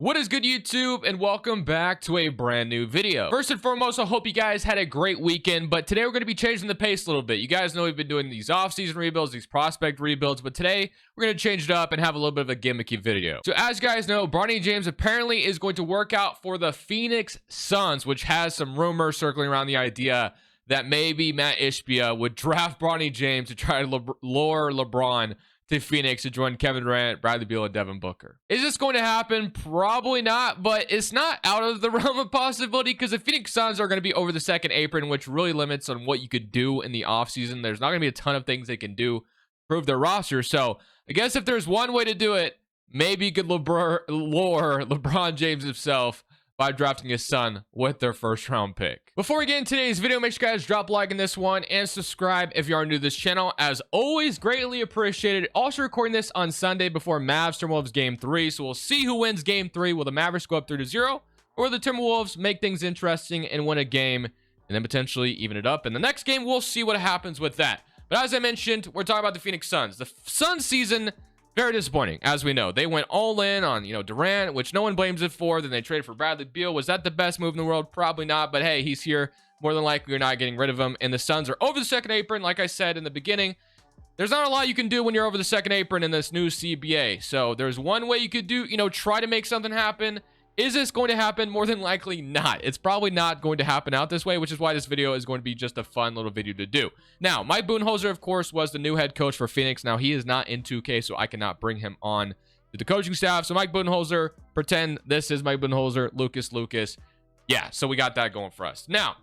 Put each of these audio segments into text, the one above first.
What is good, YouTube, and welcome back to a brand new video. First and foremost, I hope you guys had a great weekend, but today we're going to be changing the pace a little bit. You guys know we've been doing these off-season rebuilds, these prospect rebuilds, but today we're going to change it up and have a little bit of a gimmicky video. So as you guys know, Bronny James apparently is going to work out for the Phoenix Suns, which has some rumors circling around the idea that maybe Matt Ishbia would draft Bronny James to try to lure LeBron to Phoenix to join Kevin Durant, Bradley Beal, and Devin Booker. Is this going to happen? Probably not, but it's not out of the realm of possibility because the Phoenix Suns are going to be over the second apron, which really limits on what you could do in the offseason. There's not going to be a ton of things they can do to improve their roster. So I guess if there's one way to do it, maybe you could lure LeBron James himself by drafting his son with their first round pick. Before we get into today's video, make sure you guys drop a like in this one and subscribe if you are new to this channel. As always, greatly appreciated. Also recording this on Sunday before Mavs Timberwolves game 3. So we'll see who wins game 3. Will the Mavericks go up 3-0? Or will the Timberwolves make things interesting and win a game and then potentially even it up in the next game? We'll see what happens with that. But as I mentioned, we're talking about the Phoenix Suns. The Suns season, very disappointing, as we know. They went all in on, Durant, which no one blames it for. Then they traded for Bradley Beal. Was that the best move in the world? Probably not. But hey, he's here. More than likely, you're not getting rid of him. And the Suns are over the second apron. Like I said in the beginning, there's not a lot you can do when you're over the second apron in this new CBA. So there's one way you could do, try to make something happen. Is this going to happen? More than likely not. It's probably not going to happen out this way, which is why this video is going to be just a fun little video to do. Now, Mike Budenholzer, of course, was the new head coach for Phoenix. Now, he is not in 2K, so I cannot bring him on to the coaching staff. So Mike Budenholzer, pretend this is Mike Budenholzer, Lucas. Yeah, so we got that going for us. Now,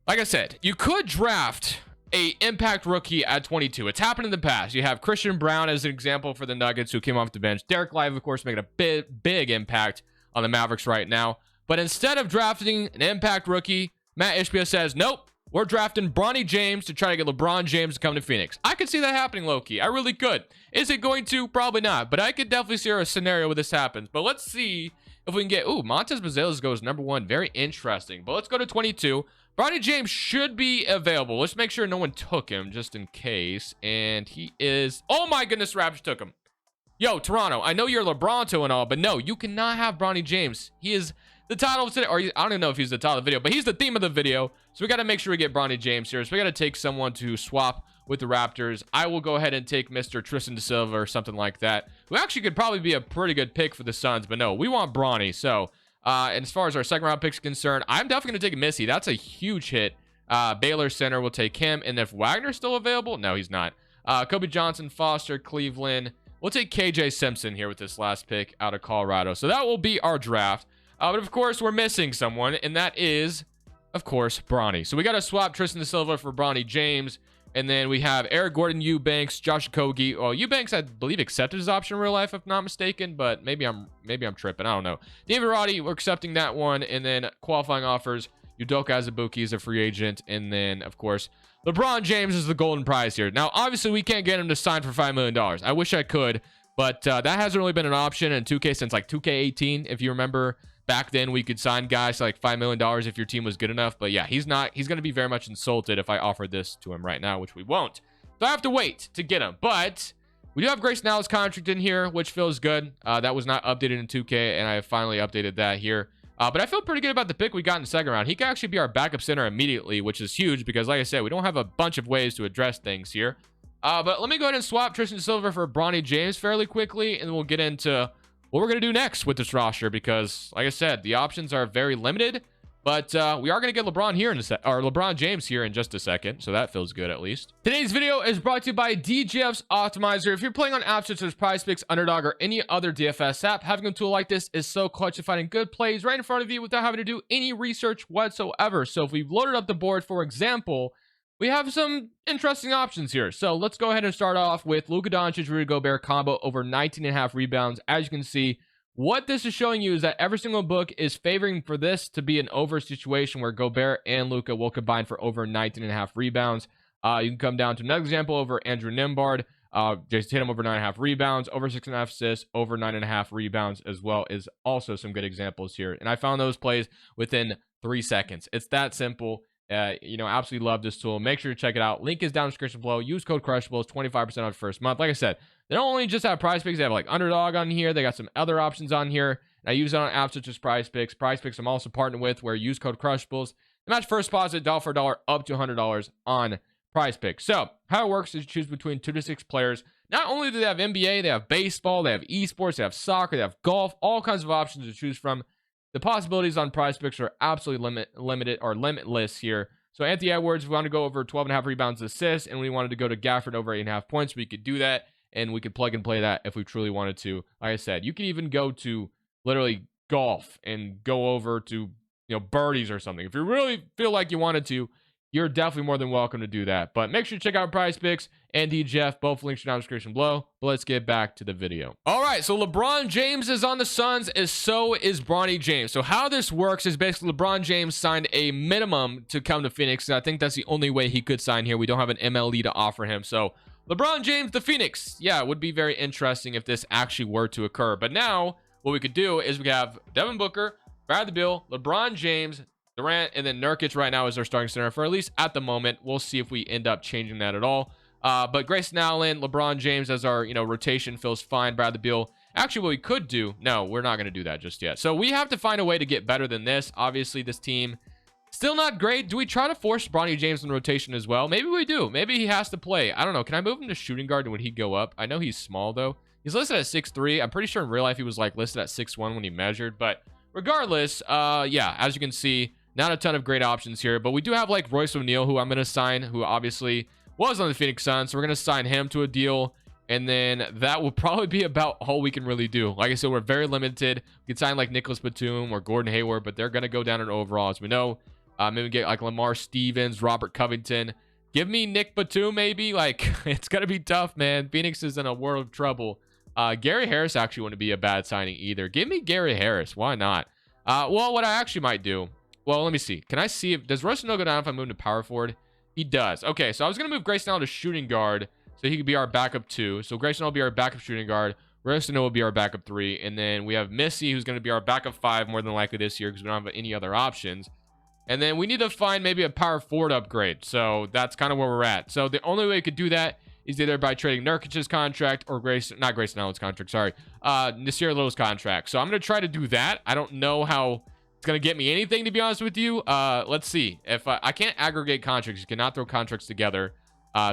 like I said, you could draft a impact rookie at 22. It's happened in the past. You have Christian Brown as an example for the Nuggets, who came off the bench. Derek Lively, of course, making a big impact on the Mavericks right now. But instead of drafting an impact rookie, Matt Ishbia says, nope, we're drafting Bronny James to try to get LeBron James to come to Phoenix. I could see that happening, low-key. I really could. Is it going to? Probably not. But I could definitely see a scenario where this happens. But let's see if we can get... Ooh, Montez Bazelis goes number 1. Very interesting. But let's go to 22. Bronny James should be available. Let's make sure no one took him just in case. And he is... Oh my goodness, Raptors took him. Yo, Toronto, I know you're LeBronto and all, but no, you cannot have Bronny James. He is the title of today, or I don't even know if he's the title of the video, but he's the theme of the video. So we got to make sure we get Bronny James here. So we got to take someone to swap with the Raptors. I will go ahead and take Mr. Tristan da Silva or something like that, who actually could probably be a pretty good pick for the Suns, but no, we want Bronny. So, and as far as our second round picks concerned, I'm definitely going to take Missy. That's a huge hit. Baylor center, will take him. And if Wagner's still available, no, he's not. Kobe Johnson, Foster, Cleveland. We'll take KJ Simpson here with this last pick out of Colorado. So that will be our draft. But of course, we're missing someone, and that is, of course, Bronny. So we got to swap Tristan da Silva for Bronny James. And then we have Eric Gordon, Eubanks, Josh Okogie. Well, Eubanks, I believe, accepted his option in real life, if not mistaken. But maybe I'm tripping. I don't know. David Roddy, we're accepting that one. And then qualifying offers, Udoka Azubuike is a free agent. And then, of course, LeBron James is the golden prize here. Now, obviously, we can't get him to sign for $5 million. I wish I could, but that hasn't really been an option in 2K since like 2K18. If you remember, back then we could sign guys to like $5 million if your team was good enough. But yeah, he's not. He's going to be very much insulted if I offered this to him right now, which we won't. So I have to wait to get him. But we do have Grayson Allen's contract in here, which feels good. That was not updated in 2K, and I have finally updated that here. But I feel pretty good about the pick we got in the second round. He could actually be our backup center immediately, which is huge because, like I said, we don't have a bunch of ways to address things here. But let me go ahead and swap Tristan da Silva for Bronny James fairly quickly, and we'll get into what we're going to do next with this roster because, like I said, the options are very limited. But we are going to get LeBron here in LeBron James here in just a second, so that feels good at least. Today's video is brought to you by DJF's Optimizer. If you're playing on apps such as PrizePicks, Underdog, or any other DFS app, having a tool like this is so clutch at finding good plays right in front of you without having to do any research whatsoever. So if we've loaded up the board, for example, we have some interesting options here. So let's go ahead and start off with Luka Doncic, Rudy Gobert combo over 19.5 rebounds. As you can see, what this is showing you is that every single book is favoring for this to be an over situation where Gobert and Luka will combine for over 19.5 rebounds. You can come down to another example over Andrew Nembhard. Just hit him over 9.5 rebounds, over 6.5 assists, over 9.5 rebounds as well is also some good examples here. And I found those plays within 3 seconds. It's that simple. Absolutely love this tool. Make sure to check it out. Link is down in the description below. Use code Crushables, 25% off first month. Like I said, they don't only just have PrizePicks. They have like Underdog on here. They got some other options on here. And I use it on apps such as Prize Picks. Prize Picks I'm also partnered with, where you use code Crushables. The match first deposit dollar for dollar up to $100 on Prize Picks. So how it works is you choose between 2 to 6 players. Not only do they have NBA, they have baseball, they have esports, they have soccer, they have golf, all kinds of options to choose from. The possibilities on Prize Picks are absolutely limited or limitless here. So Anthony Edwards, if we want to go over 12.5 rebounds and assists, and we wanted to go to Gafford over 8.5 points, we could do that, and we could plug and play that if we truly wanted to. Like I said, you could even go to literally golf and go over to birdies or something. If you really feel like you wanted to, you're definitely more than welcome to do that. But make sure you check out Prize Picks and Jeff. Both links are in the description below. But let's get back to the video. All right, so LeBron James is on the Suns, and so is Bronny James. So how this works is basically LeBron James signed a minimum to come to Phoenix, and I think that's the only way he could sign here. We don't have an MLE to offer him. So LeBron James to Phoenix. Yeah, it would be very interesting if this actually were to occur. But now what we could do is we could have Devin Booker, Bradley Beal, LeBron James, Durant, and then Nurkic right now is our starting center for at least at the moment. We'll see if we end up changing that at all. But Grayson Allen, LeBron James as our rotation feels fine. Bradley Beal. Actually, what we could do, no, we're not going to do that just yet. So we have to find a way to get better than this. Obviously, this team still not great. Do we try to force Bronny James in rotation as well? Maybe we do. Maybe he has to play. I don't know. Can I move him to shooting guard and would he go up? I know he's small though. He's listed at 6'3". I'm pretty sure in real life he was like listed at 6'1" when he measured. But regardless, yeah, as you can see, not a ton of great options here, but we do have like Royce O'Neal, who I'm going to sign, who obviously was on the Phoenix Suns. So we're going to sign him to a deal, and then that will probably be about all we can really do. Like I said, we're very limited. We could sign like Nicholas Batum or Gordon Hayward, but they're going to go down in overall, as we know. Maybe get like Lamar Stevens, Robert Covington. Give me Nick Batum, maybe. Like, it's going to be tough, man. Phoenix is in a world of trouble. Gary Harris actually wouldn't be a bad signing either. Give me Gary Harris. Why not? Well, what I actually might do, well, let me see. Can I see if does Russell go down if I move to power forward? He does. Okay, so I was gonna move Grayson Allen to shooting guard, so he could be our backup 2. So Grayson will be our backup shooting guard. Russell will be our backup 3, and then we have Missy, who's gonna be our backup 5 more than likely this year because we don't have any other options. And then we need to find maybe a power forward upgrade. So that's kind of where we're at. So the only way we could do that is either by trading Nurkic's contract or not Grayson Allen's contract. Sorry, Nasir Little's contract. So I'm gonna try to do that. I don't know how it's going to get me anything, to be honest with you. Let's see. If I can't aggregate contracts. You cannot throw contracts together.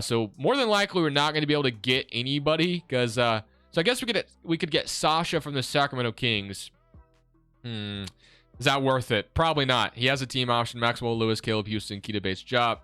So more than likely, we're not going to be able to get anybody. Because, so I guess we could get Sasha from the Sacramento Kings. Is that worth it? Probably not. He has a team option. Maxwell Lewis, Caleb Houston, Keita Bates-Diop,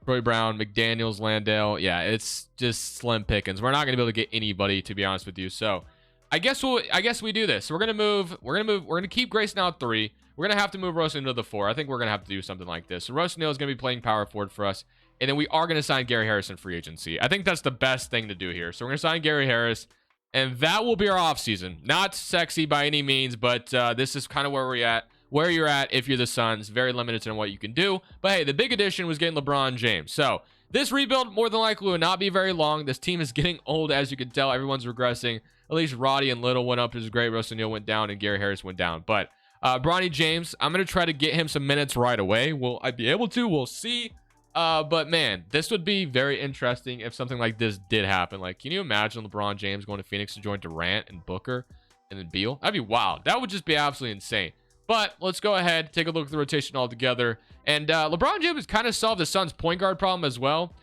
Troy Brown, McDaniels, Landale. Yeah, it's just slim pickings. We're not going to be able to get anybody, to be honest with you. So I guess we do this. So we're going to keep Grayson out 3. We're going to have to move Royce into the 4. I think we're going to have to do something like this. So Royce O'Neal is going to be playing power forward for us. And then we are going to sign Gary Harris in free agency. I think that's the best thing to do here. So we're going to sign Gary Harris. And that will be our offseason. Not sexy by any means, but this is kind of where we're at. Where you're at if you're the Suns. Very limited in what you can do. But hey, the big addition was getting LeBron James. So this rebuild more than likely will not be very long. This team is getting old, as you can tell. Everyone's regressing. At least Roddy and Little went up. It was great. Russ O'Neal went down and Gary Harris went down. But Bronny James, I'm going to try to get him some minutes right away. Will I be able to? We'll see. But man, this would be very interesting if something like this did happen. Like, can you imagine LeBron James going to Phoenix to join Durant and Booker and then Beal? That'd be wild. That would just be absolutely insane. But let's go ahead, take a look at the rotation all together. And LeBron James kind of solved the Suns' point guard problem as well.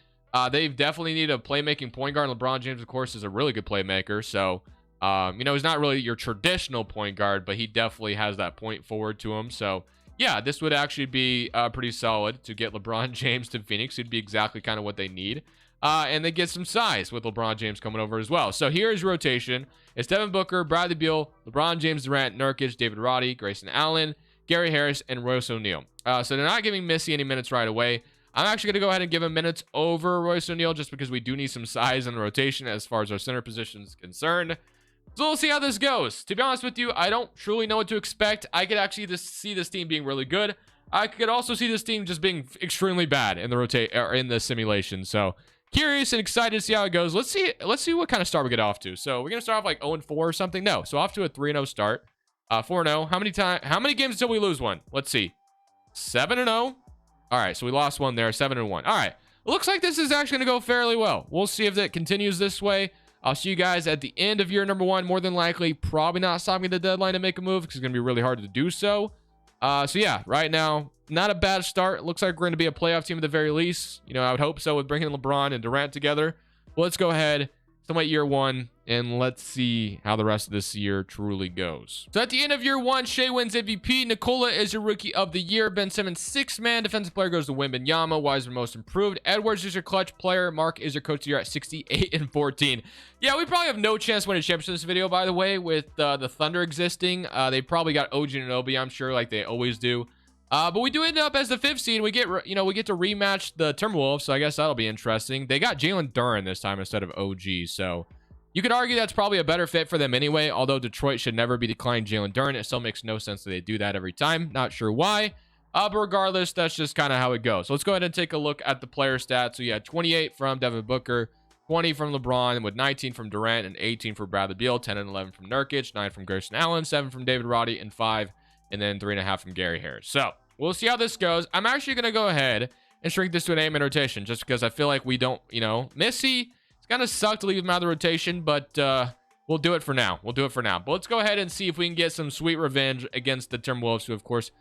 They definitely need a playmaking point guard. LeBron James, of course, is a really good playmaker. So, he's not really your traditional point guard, but he definitely has that point forward to him. So, yeah, this would actually be pretty solid to get LeBron James to Phoenix. It'd be exactly kind of what they need. And they get some size with LeBron James coming over as well. So here is rotation. It's Devin Booker, Bradley Beal, LeBron James, Durant, Nurkic, David Roddy, Grayson Allen, Gary Harris, and Royce O'Neal. So they're not giving Missy any minutes right away. I'm actually going to go ahead and give him minutes over Royce O'Neal just because we do need some size in the rotation as far as our center position is concerned. So we'll see how this goes. To be honest with you, I don't truly know what to expect. I could actually just see this team being really good. I could also see this team just being extremely bad in the simulation. So curious and excited to see how it goes. Let's see what kind of start we get off to. So we're gonna start off like 0-4 or something. No, so off to a 3-0 start. 4-0. How many games until we lose one? Let's see. 7-0. All right, so we lost one there. 7-1. All right. Looks like this is actually gonna go fairly well. We'll see if it continues this way. I'll see you guys at the end of year number 1. More than likely, probably not stopping the deadline to make a move because it's going to be really hard to do so. So yeah, right now, not a bad start. Looks like we're going to be a playoff team at the very least. You know, I would hope so with bringing LeBron and Durant together. Well, let's go ahead, summate year 1, and let's see how the rest of this year truly goes. So at the end of year 1, Shea wins MVP. Nikola is your rookie of the year. Ben Simmons, 6th man. Defensive player goes to Wembanyama. Wiseman, most improved. Edwards is your clutch player. Mark is your coach of the year at 68 and 14. Yeah, we probably have no chance to win a championship in this video, by the way, with the Thunder existing. They probably got OG and Anunoby, I'm sure, like they always do. But we do end up as the 5th seed. We get, we get to rematch the Timberwolves, so I guess that'll be interesting. They got Jalen Duren this time instead of OG, so you could argue that's probably a better fit for them anyway, although Detroit should never be declining Jalen Duren. It still makes no sense that they do that every time. Not sure why. But regardless, that's just kind of how it goes. So let's go ahead and take a look at the player stats. So you had 28 from Devin Booker, 20 from LeBron, with 19 from Durant, and 18 for Bradley Beal, 10 and 11 from Nurkic, 9 from Grayson Allen, 7 from David Roddy, and 5, and then 3.5 from Gary Harris. So we'll see how this goes. I'm actually going to go ahead and shrink this to an 8-man rotation just because I feel like we don't, Missy, it's kind of sucked to leave him out of the rotation, but we'll do it for now. We'll do it for now. But let's go ahead and see if we can get some sweet revenge against the Timberwolves, who, of course,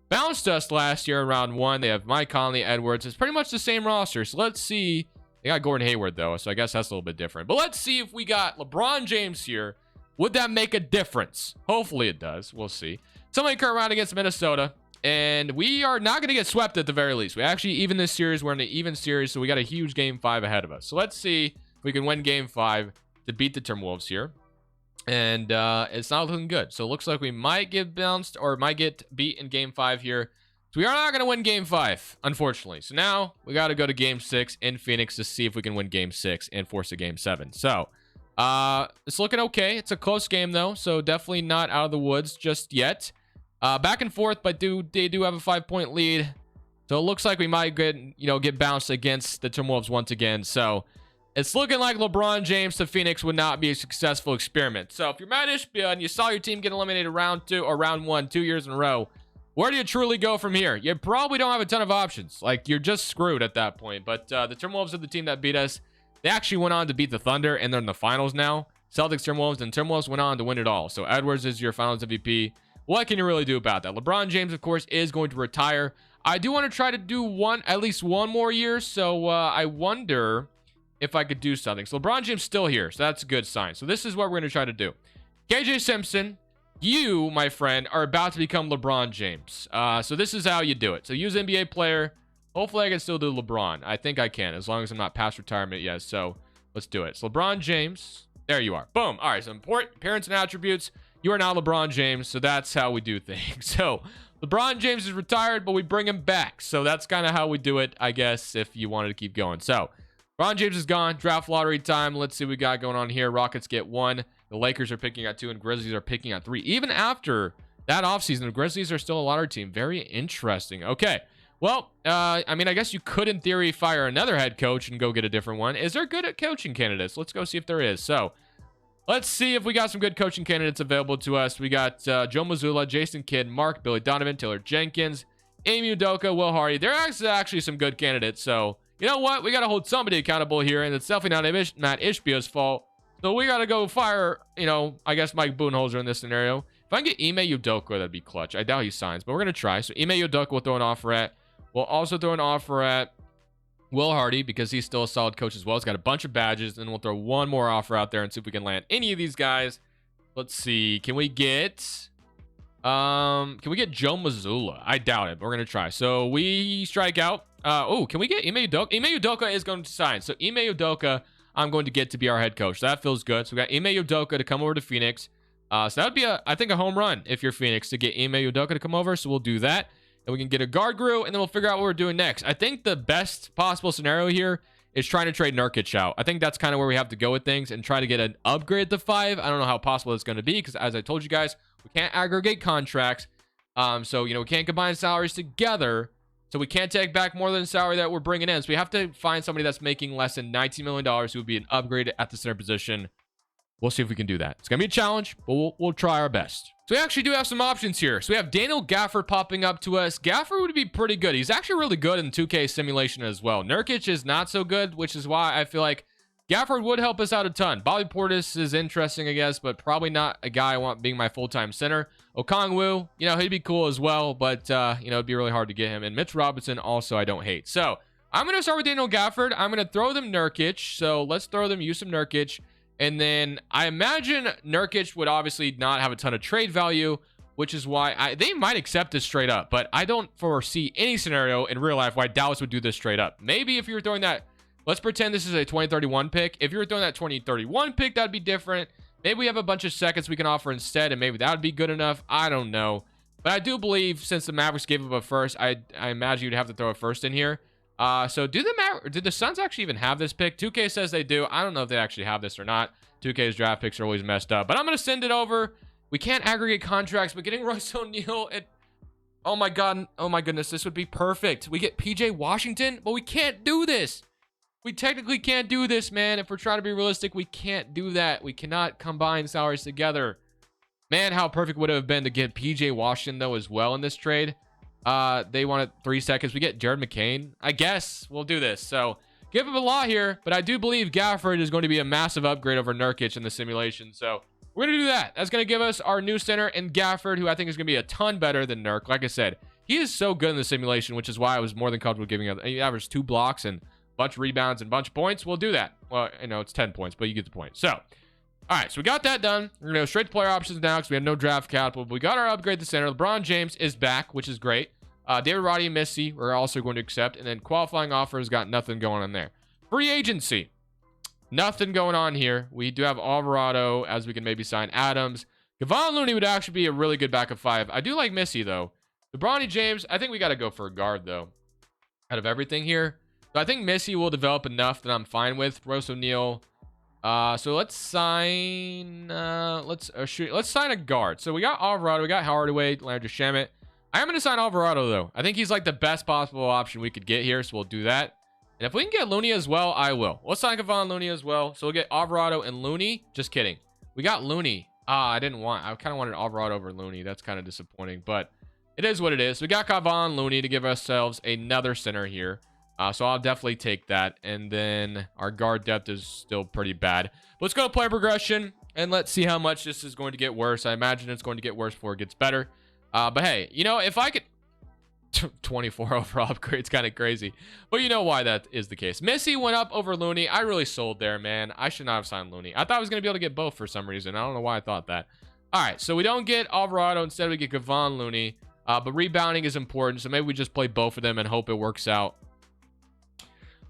bounced us last year in round 1. They have Mike Conley, Edwards. It's pretty much the same roster. So let's see. They got Gordon Hayward, though, so I guess that's a little bit different. But let's see if we got LeBron James here. Would that make a difference? Hopefully it does. We'll see. Somebody current round against Minnesota. And we are not going to get swept at the very least. We actually even this series. We're in an even series, so we got a huge game 5 ahead of us. So let's see if we can win game 5 to beat the Timberwolves here. And it's not looking good. So it looks like we might get bounced or might get beat in game 5 here. So we are not going to win game 5, unfortunately. So now we got to go to game 6 in Phoenix to see if we can win game 6 and force a game 7. So it's looking okay. It's a close game, though, so definitely not out of the woods just yet. Back and forth, but they do have a 5-point lead. So it looks like we might get bounced against the Timberwolves once again. So it's looking like LeBron James to Phoenix would not be a successful experiment. So if you're Matt Ishbia and you saw your team get eliminated round 1 2 years in a row, where do you truly go from here? You probably don't have a ton of options. Like, you're just screwed at that point. But the Timberwolves are the team that beat us. They actually went on to beat the Thunder, and they're in the finals now. Celtics, Timberwolves, and Timberwolves went on to win it all. So Edwards is your finals MVP. What can you really do about that? LeBron James, of course, is going to retire. I do want to try to do at least one more year. So I wonder if I could do something. So LeBron James still here. So that's a good sign. So this is what we're going to try to do. KJ Simpson, you, my friend, are about to become LeBron James. So this is how you do it. So use NBA player. Hopefully I can still do LeBron. I think I can, as long as I'm not past retirement yet. So let's do it. So LeBron James. There you are. Boom. All right. So important appearance and attributes. You are now LeBron James. So that's how we do things. So LeBron James is retired, but we bring him back. So that's kind of how we do it, I guess, if you wanted to keep going. So LeBron James is gone. Draft lottery time. Let's see what we got going on here. Rockets get 1. The Lakers are picking at 2, and Grizzlies are picking at 3. Even after that offseason, the Grizzlies are still a lottery team. Very interesting. Okay. Well, I mean, I guess you could, in theory, fire another head coach and go get a different one. Is there good at coaching candidates? Let's go see if there is. So let's see if we got some good coaching candidates available to us. We got Joe Mazzulla, Jason Kidd, Mark, Billy Donovan, Taylor Jenkins, Amy Udoka, Will Hardy. There are actually some good candidates. So you know what? We got to hold somebody accountable here, and it's definitely not Matt Ishbia's fault. So we got to go fire, I guess Mike Budenholzer in this scenario. If I can get Ime Udoka, that'd be clutch. I doubt he signs, but we're going to try. So Ime Udoka will throw an offer at. We'll also throw an offer at Will Hardy because he's still a solid coach as well. He's got a bunch of badges. And we'll throw one more offer out there and see if we can land any of these guys. Let's see. Can we get Joe Mazzulla? I doubt it, but we're going to try. So we strike out. Can we get Ime Udoka? Ime Udoka is going to sign. So Ime Udoka, I'm going to get to be our head coach. So that feels good. So we got Ime Udoka to come over to Phoenix. So that would be, I think, a home run if you're Phoenix to get Ime Udoka to come over. So we'll do that. And we can get a guard guru, and then we'll figure out what we're doing next. I think the best possible scenario here is trying to trade Nurkic out. I think that's kind of where we have to go with things and try to get an upgrade to 5. I don't know how possible it's going to be because, as I told you guys, we can't aggregate contracts. So, we can't combine salaries together. So we can't take back more than the salary that we're bringing in. So we have to find somebody that's making less than $19 million who would be an upgrade at the center position. We'll see if we can do that. It's going to be a challenge, but we'll try our best. So we actually do have some options here. So we have Daniel Gafford popping up to us. Gafford would be pretty good. He's actually really good in 2K simulation as well. Nurkic is not so good, which is why I feel like Gafford would help us out a ton. Bobby Portis is interesting, I guess, but probably not a guy I want being my full-time center. Okongwu, you know, he'd be cool as well, but, you know, it'd be really hard to get him. And Mitch Robinson also I don't hate. So I'm going to start with Daniel Gafford. I'm going to throw them Nurkic. So let's throw them Yusuf Nurkic. And then I imagine Nurkic would obviously not have a ton of trade value, which is why they might accept this straight up. But I don't foresee any scenario in real life why Dallas would do this straight up. Maybe if you were throwing that, let's pretend this is a 2031 pick. If you were throwing that 2031 pick, that'd be different. Maybe we have a bunch of seconds we can offer instead, and maybe that would be good enough. I don't know. But I do believe since the Mavericks gave up a first, I imagine you'd have to throw a first in here. So do the Suns actually even have this pick? 2K says they do. I don't know if they actually have this or not. 2K's draft picks are always messed up. But I'm going to send it over. We can't aggregate contracts, but getting Royce O'Neal and... Oh my God. Oh my goodness. This would be perfect. We get PJ Washington, but we can't do this. We technically can't do this, man. If we're trying to be realistic, we can't do that. We cannot combine salaries together. Man, how perfect would it have been to get PJ Washington, though, as well in this trade. They wanted 3 seconds. We get Jared McCain. I guess we'll do this. So give him a lot here, but I do believe Gafford is going to be a massive upgrade over Nurkic in the simulation. So we're going to do that. That's going to give us our new center in Gafford, who I think is going to be a ton better than Nurk. Like I said, he is so good in the simulation, which is why I was more than comfortable giving him. He averaged 2 blocks and bunch of rebounds and bunch of points. We'll do that. Well, you know, it's 10 points, but you get the point. So, all right, so we got that done. We're going to go straight to player options now because we had no draft capital. But we got our upgrade to center. LeBron James is back, which is great. David Roddy and Missy, we're also going to accept. And then qualifying offers, got nothing going on there. Free agency, nothing going on here. We do have Alvarado, as we can maybe sign Adams. Kevon Looney would actually be a really good backup 5. I do like Missy, though. The Bronny James, I think we got to go for a guard, though, out of everything here. So I think Missy will develop enough that I'm fine with. Royce O'Neal. So let's sign. Let's sign a guard. So we got Alvarado. We got Hardaway. Landry Shamet. I am going to sign Alvarado though. I think he's like the best possible option we could get here. So we'll do that. And if we can get Looney as well, I will. Let's sign Kevon Looney as well. So we'll get Alvarado and Looney. Just kidding. We got Looney. I kind of wanted Alvarado over Looney. That's kind of disappointing, but it is what it is. We got Kevon Looney to give ourselves another center here. So I'll definitely take that. And then our guard depth is still pretty bad. Let's go to player progression and let's see how much this is going to get worse. I imagine it's going to get worse before it gets better. But hey, you know, if I could... 24 overall upgrades, kind of crazy. But you know why that is the case. Missy went up over Looney. I really sold there, man. I should not have signed Looney. I thought I was going to be able to get both for some reason. I don't know why I thought that. All right, so we don't get Alvarado. Instead, we get Kevon Looney. But rebounding is important, so maybe we just play both of them and hope it works out.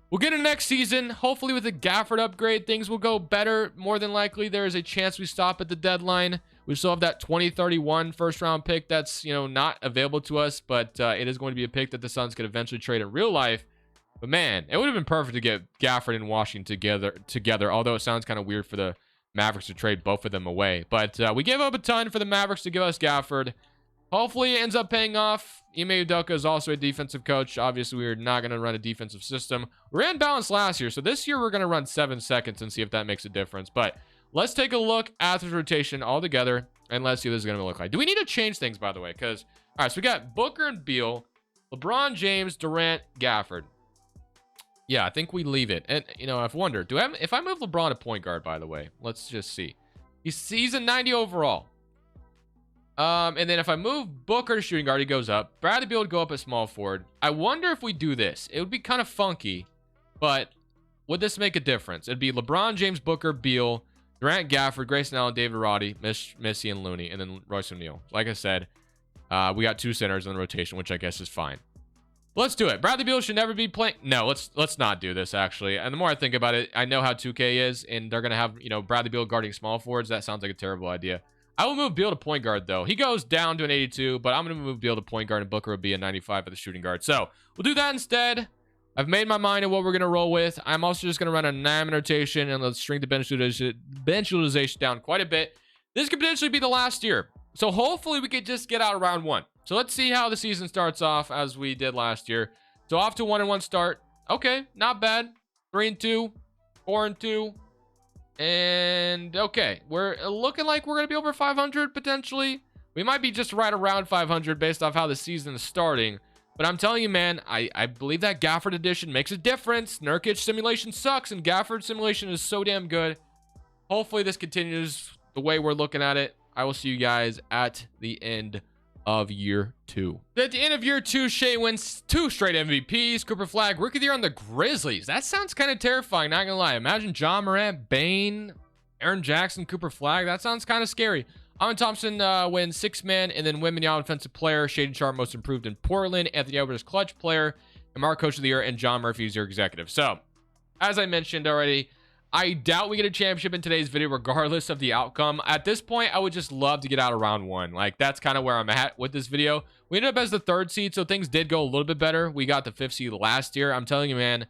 We'll get it next season. Hopefully with a Gafford upgrade, things will go better. More than likely, there is a chance we stop at the deadline. We still have that 2031 first-round pick that's, you know, not available to us, but it is going to be a pick that the Suns could eventually trade in real life. But, man, it would have been perfect to get Gafford and Washington together, although it sounds kind of weird for the Mavericks to trade both of them away. But we gave up a ton for the Mavericks to give us Gafford. Hopefully it ends up paying off. Ime Udoka is also a defensive coach. Obviously, we are not going to run a defensive system. We ran balance last year, so this year we're going to run 7 seconds and see if that makes a difference. But let's take a look at this rotation all together, and let's see what this is going to look like. Do we need to change things, by the way? Because, all right, so we got Booker and Beal, LeBron James, Durant, Gafford. Yeah, I think we leave it. And, you know, I've wondered, if I move LeBron to point guard, by the way, let's just see. He's a 90 overall. And then if I move Booker to shooting guard, he goes up. Bradley Beal would go up at small forward. I wonder if we do this. It would be kind of funky, but would this make a difference? It'd be LeBron, James, Booker, Beal, Durant, Gafford, Grayson Allen, David Roddy, Missy, and Looney, and then Royce O'Neal. Like I said, we got 2 centers in the rotation, which I guess is fine. Let's do it. Bradley Beal should never be playing. No, let's not do this, actually. And the more I think about it, I know how 2K is, and they're going to have, you know, Bradley Beal guarding small forwards. That sounds like a terrible idea. I will move Beal to point guard, though. He goes down to an 82, but I'm going to move Beal to point guard, and Booker will be a 95 at the shooting guard. So we'll do that instead. I've made my mind on what we're going to roll with. I'm also just going to run a 9-man rotation, and let's shrink the bench utilization down quite a bit. This could potentially be the last year. So hopefully we could just get out of round 1. So let's see how the season starts off as we did last year. So off to 1-1 start. Okay, not bad. 3-2, 4-2. And okay, we're looking like we're going to be over 500 potentially. We might be just right around 500 based off how the season is starting. But I'm telling you, man, I believe that Gafford edition makes a difference. Nurkic simulation sucks, and Gafford simulation is so damn good. Hopefully this continues the way we're looking at it. I will see you guys at the end of year 2. At the end of year 2, Shea wins 2 straight MVPs. Cooper Flag, Rookie of the Year on the Grizzlies. That sounds kind of terrifying, not gonna lie. Imagine John Morant, Bane, Aaron Jackson, Cooper Flag. That sounds kind of scary. Amin Thompson wins 6-man, and then Wembanyama Defensive Player, Shaden Sharp Most Improved in Portland, Anthony Edwards Clutch Player, and Mark Coach of the Year, and John Murphy is your executive. So, as I mentioned already, I doubt we get a championship in today's video regardless of the outcome. At this point, I would just love to get out of round 1. Like, that's kind of where I'm at with this video. We ended up as the 3rd seed, so things did go a little bit better. We got the 5th seed last year. I'm telling you, man,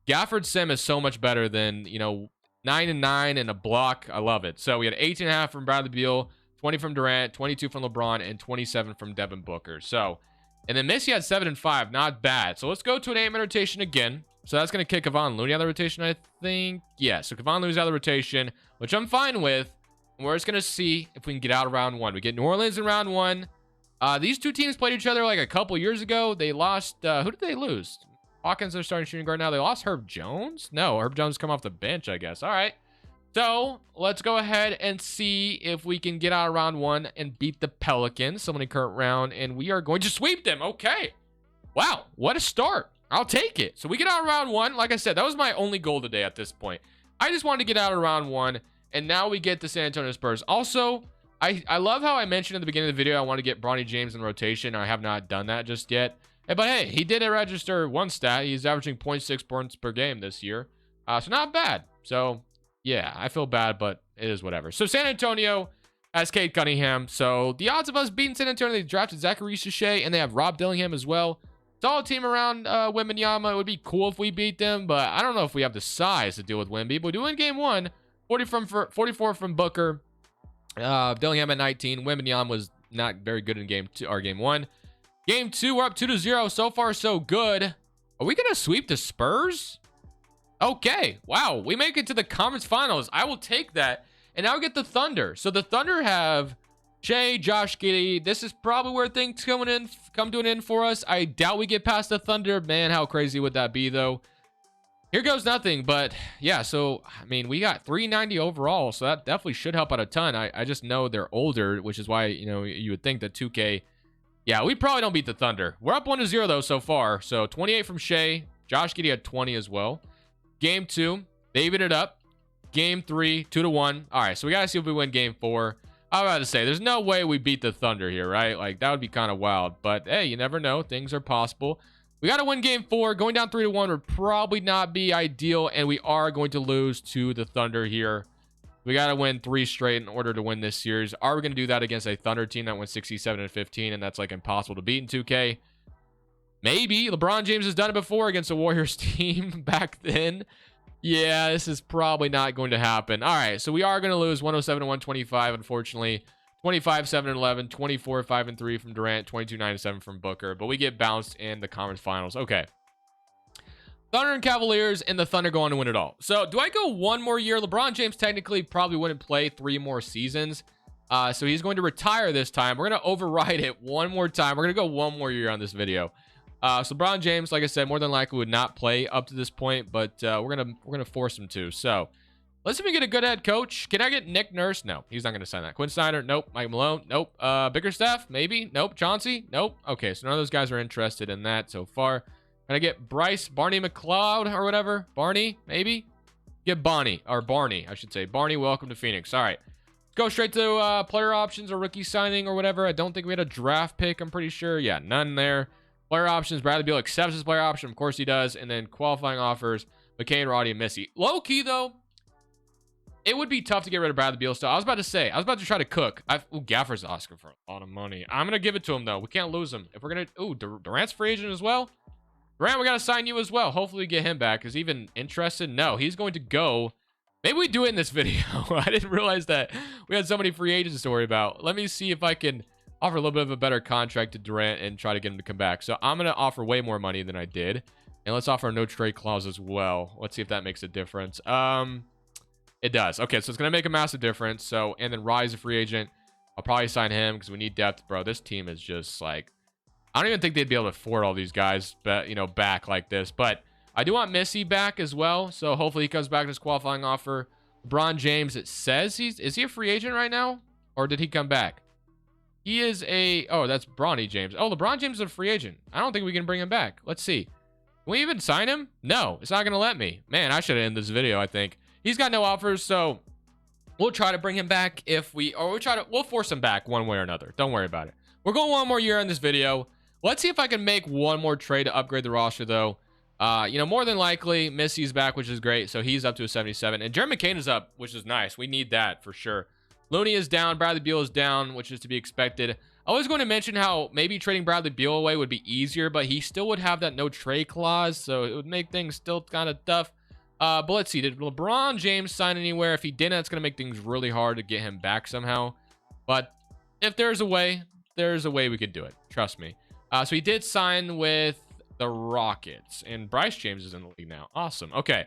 Gafford sim is so much better than, 9-9 and a block. I love it. So we had 18.5 from Bradley Beal, 20 from Durant, 22 from LeBron, and 27 from Devin Booker. So, and then Missy had 7 and 5. Not bad. So let's go to an 8-man rotation again. So that's going to kick Kevon Looney out of the rotation, I think. Yeah, so Kevon Looney's out of the rotation, which I'm fine with. And we're just going to see if we can get out of round 1. We get New Orleans in round 1. These two teams played each other like a couple years ago. They lost, who did they lose? Hawkins are starting shooting guard now. They lost Herb Jones? No, Herb Jones come off the bench, I guess. All right. So let's go ahead and see if we can get out of round 1 and beat the Pelicans. Someone in current round, and we are going to sweep them. Okay. Wow, what a start. I'll take it. So we get out of round 1. Like I said, that was my only goal today at this point. I just wanted to get out of round 1, and now we get the San Antonio Spurs. Also, I love how I mentioned at the beginning of the video I want to get Bronny James in rotation. I have not done that just yet. But hey, he did register one stat. He's averaging 0.6 points per game this year. So not bad. So yeah, I feel bad, but it is whatever. So San Antonio has Cade Cunningham. So the odds of us beating San Antonio, they drafted Zachary Shea, and they have Rob Dillingham as well. Solid team around Wembanyama. It would be cool if we beat them, but I don't know if we have the size to deal with Wemby. But we do win game 1. 44 from Booker. Dillingham at 19. Wembanyama was not very good in game 2 or game 1. Game 2, we're up 2-0. So far, so good. Are we gonna sweep the Spurs? Okay. Wow. We make it to the conference finals. I will take that. And now we get the Thunder. So the Thunder have Shea, Josh Giddey. This is probably where things come to an end for us. I doubt we get past the Thunder. Man, how crazy would that be, though? Here goes nothing. But yeah, so I mean, we got 390 overall, so that definitely should help out a ton. I just know they're older, which is why you would think that 2K. Yeah, we probably don't beat the Thunder. We're up 1-0 though so far. So 28 from Shea. Josh Giddey had 20 as well. Game 2, they even it up. Game 3, 2-1. All right, so we gotta see if we win game 4. I'm about to say, there's no way we beat the Thunder here, right? Like, that would be kind of wild. But, hey, you never know. Things are possible. We got to win game 4. Going down 3-1 would probably not be ideal, and we are going to lose to the Thunder here. We got to win 3 straight in order to win this series. Are we going to do that against a Thunder team that went 67-15, and that's, like, impossible to beat in 2K? Maybe. LeBron James has done it before against a Warriors team back then. Yeah, this is probably not going to happen. All right, so we are going to lose 107-125, unfortunately. 25-7-11, 24-5-3 from Durant, 22-9-7 from Booker. But we get bounced in the conference finals. Okay. Thunder and Cavaliers, and the Thunder go on to win it all. So do I go one more year? LeBron James technically probably wouldn't play 3 more seasons. So he's going to retire this time. We're going to override it one more time. We're going to go one more year on this video. So LeBron James, like I said, more than likely would not play up to this point, but we're gonna force him to. So let's see if we get a good head coach. Can I get Nick Nurse? No, he's not gonna sign that. Quinn Snyder? Nope. Mike Malone? Nope. Bickerstaff? Maybe. Nope. Chauncey? Nope. Okay, so none of those guys are interested in that so far. Can I get Barney McLeod or whatever? Barney? Maybe. Get Barney, I should say. Barney, welcome to Phoenix. All right. Let's go straight to player options or rookie signing or whatever. I don't think we had a draft pick. I'm pretty sure. Yeah, none there. Player options, Bradley Beal accepts his player option. Of course he does. And then qualifying offers, McCain, Roddy, and Missy. Low key, though, it would be tough to get rid of Bradley Beal still. I was about to try to cook. Gafford's asking for a lot of money. I'm going to give it to him, though. We can't lose him. If we're going to... Ooh, Durant's free agent as well. Durant, we got to sign you as well. Hopefully we get him back. Is he even interested? No, he's going to go. Maybe we do it in this video. I didn't realize that we had so many free agents to worry about. Let me see if I can offer a little bit of a better contract to Durant and try to get him to come back. So I'm going to offer way more money than I did. And let's offer a no trade clause as well. Let's see if that makes a difference. It does. Okay, so it's going to make a massive difference. So, and then Rise, a free agent. I'll probably sign him because we need depth. Bro, this team is just like... I don't even think they'd be able to afford all these guys, back like this. But I do want Missy back as well. So hopefully he comes back to his qualifying offer. LeBron James, it says is he a free agent right now? Or did he come back? He is oh, that's Bronny James. Oh, LeBron James is a free agent. I don't think we can bring him back. Let's see. Can we even sign him? No, it's not going to let me. Man, I should have ended this video, I think. He's got no offers, so we'll try to bring him back we'll force him back one way or another. Don't worry about it. We're going one more year on this video. Let's see if I can make one more trade to upgrade the roster, though. More than likely, Missy's back, which is great. So he's up to a 77. And Jeremy McCain is up, which is nice. We need that for sure. Looney is down. Bradley Beal is down, which is to be expected. I was going to mention how maybe trading Bradley Beal away would be easier, but he still would have that no trade clause. So it would make things still kind of tough. But let's see. Did LeBron James sign anywhere? If he didn't, it's going to make things really hard to get him back somehow. But if there's a way we could do it. Trust me. So he did sign with the Rockets, and Bryce James is in the league now. Awesome. Okay.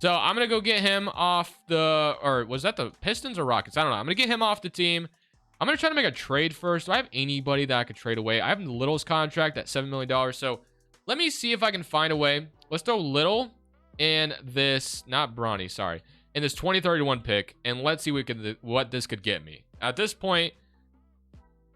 So I'm going to go get him off or was that the Pistons or Rockets? I don't know. I'm going to get him off the team. I'm going to try to make a trade first. Do I have anybody that I could trade away? I have the Little's contract at $7 million. So let me see if I can find a way. Let's throw Little in this, not Bronny, sorry, in this 2031 pick, and let's see what this could get me. At this point,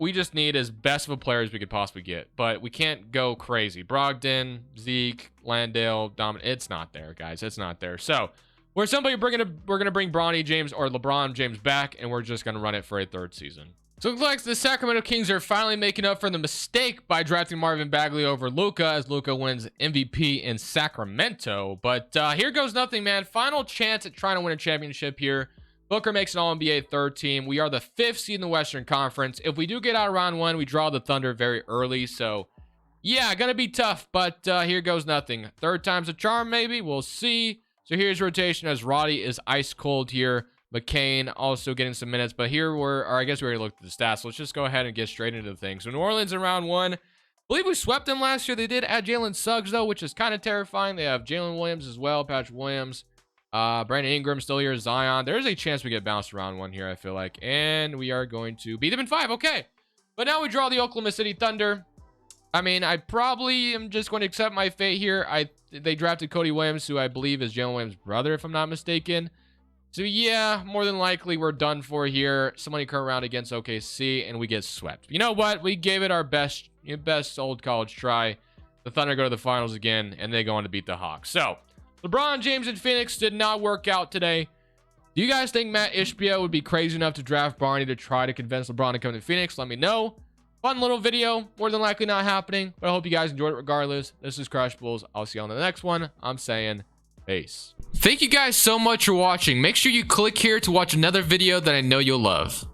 we just need as best of a player as we could possibly get, but we can't go crazy. Brogdon, Zeke, Landale, Dominic, it's not there, guys. It's not there. So we're simply we're gonna bring Bronny James or LeBron James back, and we're just gonna run it for a third season. So it looks like the Sacramento Kings are finally making up for the mistake by drafting Marvin Bagley over Luka, as Luka wins MVP in Sacramento. But here goes nothing, man. Final chance at trying to win a championship here. Booker makes an All-NBA third team. We are the 5th seed in the Western Conference. If we do get out of round 1, we draw the Thunder very early. So, yeah, gonna be tough. But here goes nothing. Third time's a charm, maybe. We'll see. So here's rotation as Roddy is ice cold here. McCain also getting some minutes. But here I guess we already looked at the stats. Let's just go ahead and get straight into the thing. So New Orleans in round 1. I believe we swept them last year. They did add Jalen Suggs, though, which is kind of terrifying. They have Jalen Williams as well, Patrick Williams. Brandon Ingram still here, Zion. There's a chance we get bounced around 1 here, I feel like. And we are going to beat them in 5. Okay. But now we draw the Oklahoma City Thunder. I mean, I probably am just going to accept my fate here. They drafted Cody Williams, who I believe is Jalen Williams' brother, if I'm not mistaken. So, yeah, more than likely we're done for here. Somebody current round against OKC, and we get swept. You know what? We gave it our best old college try. The Thunder go to the finals again, and they go on to beat the Hawks. So, LeBron James in Phoenix did not work out today. Do you guys think Matt Ishbia would be crazy enough to draft Bronny to try to convince LeBron to come to Phoenix? Let me know. Fun little video. More than likely not happening, but I hope you guys enjoyed it regardless. This is Crushables. I'll see you on the next one. I'm saying peace. Thank you guys so much for watching. Make sure you click here to watch another video that I know you'll love.